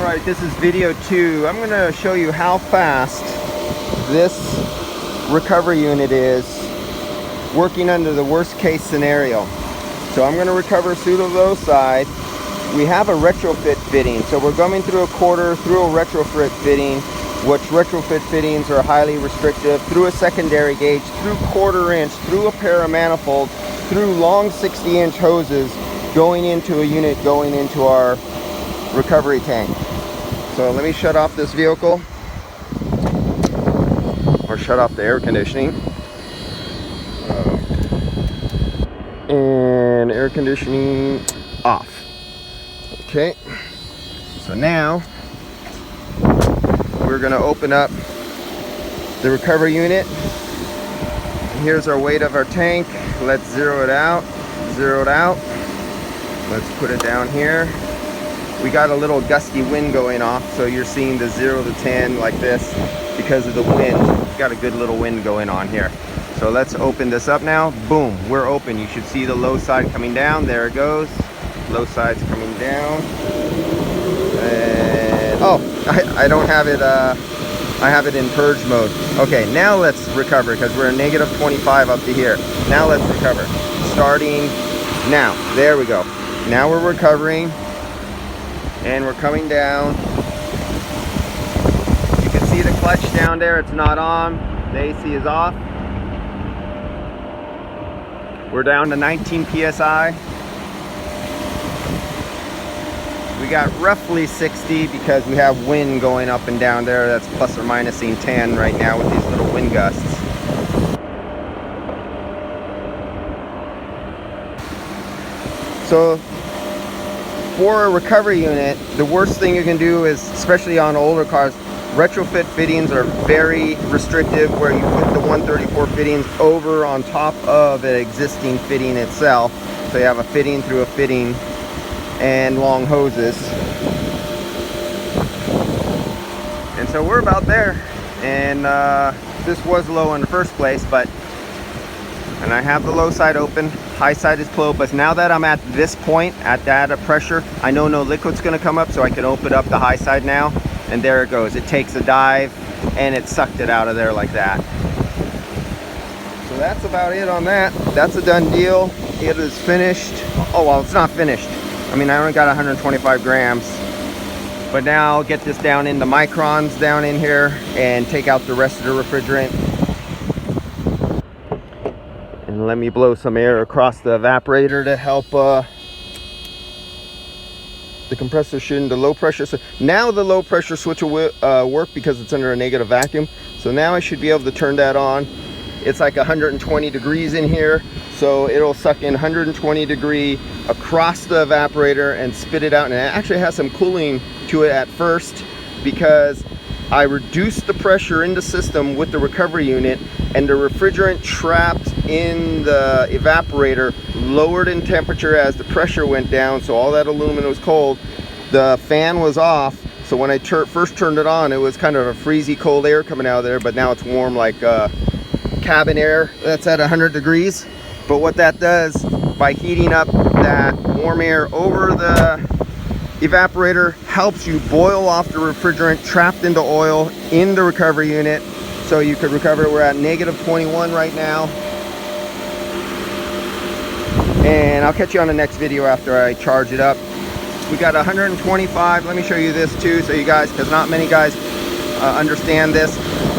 Alright, this is video 2. I'm going to show you how fast this recovery unit is working under the worst case scenario. So I'm going to recover pseudo low side. We have a retrofit fitting, so we're going through a quarter, through a retrofit fitting, which retrofit fittings are highly restrictive, through a secondary gauge, through quarter inch, through a pair of manifolds, through long 60-inch hoses going into a unit going into our recovery tank. So let me shut off this vehicle, or shut off the air conditioning. And air conditioning off. Okay, so now we're going to open up the recovery unit. Here's our weight of our tank. Let's zero it out. Let's put it down here. We got a little gusty wind going off, so you're seeing the 0 to 10 like this because of the wind. We've got a good little wind going on here. So let's open this up now. Boom, we're open. You should see the low side coming down. There it goes. Low side's coming down. And oh, I don't have it. I have it in purge mode. Okay, now let's recover because we're at negative 25 up to here. Now let's recover. Starting now. There we go. Now we're recovering. And we're coming down. You can see the clutch down there. It's not on. The AC is off. We're down to 19 psi. We got roughly 60 because we have wind going up and down there. That's plus or minus 10 right now with these little wind gusts. So for a recovery unit, the worst thing you can do is, especially on older cars, retrofit fittings are very restrictive, where you put the 134 fittings over on top of an existing fitting itself. So you have a fitting through a fitting and long hoses. And so we're about there. And this was low in the first place, and I have the low side open, high side is closed, but now that I'm at this point, at that pressure, I know no liquid's gonna come up, so I can open up the high side now, and there it goes. It takes a dive, and it sucked it out of there like that. So that's about it on that. That's a done deal. It is finished. Oh, well, it's not finished. I mean, I only got 125 grams, but now I'll get this down into microns down in here, and take out the rest of the refrigerant. And let me blow some air across the evaporator to help the compressor shouldn't, the low pressure. So now the low pressure switch will work because it's under a negative vacuum. So now I should be able to turn that on. It's like 120 degrees in here. So it'll suck in 120 degree across the evaporator and spit it out. And it actually has some cooling to it at first because I reduced the pressure in the system with the recovery unit, and the refrigerant trapped in the evaporator lowered in temperature as the pressure went down, so all that aluminum was cold. The fan was off, so when I first turned it on, it was kind of a freezy cold air coming out of there, but now it's warm like cabin air that's at 100 degrees. But what that does, by heating up that warm air over the evaporator, helps you boil off the refrigerant trapped into oil in the recovery unit, so you could recover. We're at negative 21 right now, and I'll catch you on the next video after I charge it up. We got 125. Let me show you this too, so you guys, because not many guys understand this.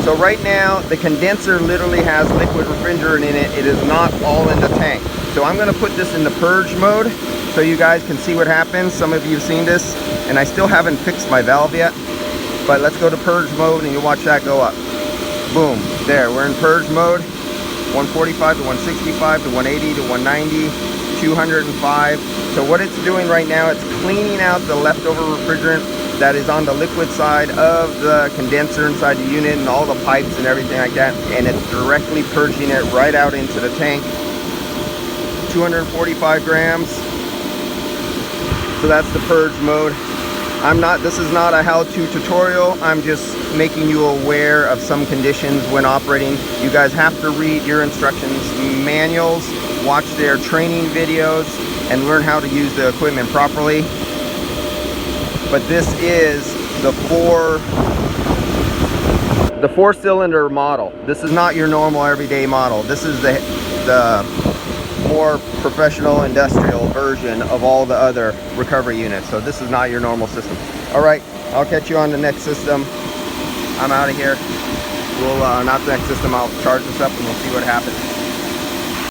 So right now the condenser literally has liquid refrigerant in it. It is not all in the tank. So I'm going to put this in the purge mode so you guys can see what happens. Some of you have seen this, and I still haven't fixed my valve yet, but let's go to purge mode and you watch that go up. Boom, there, we're in purge mode. 145 to 165 to 180 to 190, 205. So what it's doing right now, it's cleaning out the leftover refrigerant that is on the liquid side of the condenser inside the unit and all the pipes and everything like that, and it's directly purging it right out into the tank. 245 grams. So that's the purge mode. This is not a how-to tutorial. I'm just making you aware of some conditions when operating. You guys have to read your instructions manuals, watch their training videos, and learn how to use the equipment properly. but this is the four-cylinder model. This is not your normal everyday model. This is the more professional industrial version of all the other recovery units. So this is not your normal system. All right, I'll catch you on the next system. I'm out of here. We'll not the next system. I'll charge this up and we'll see what happens.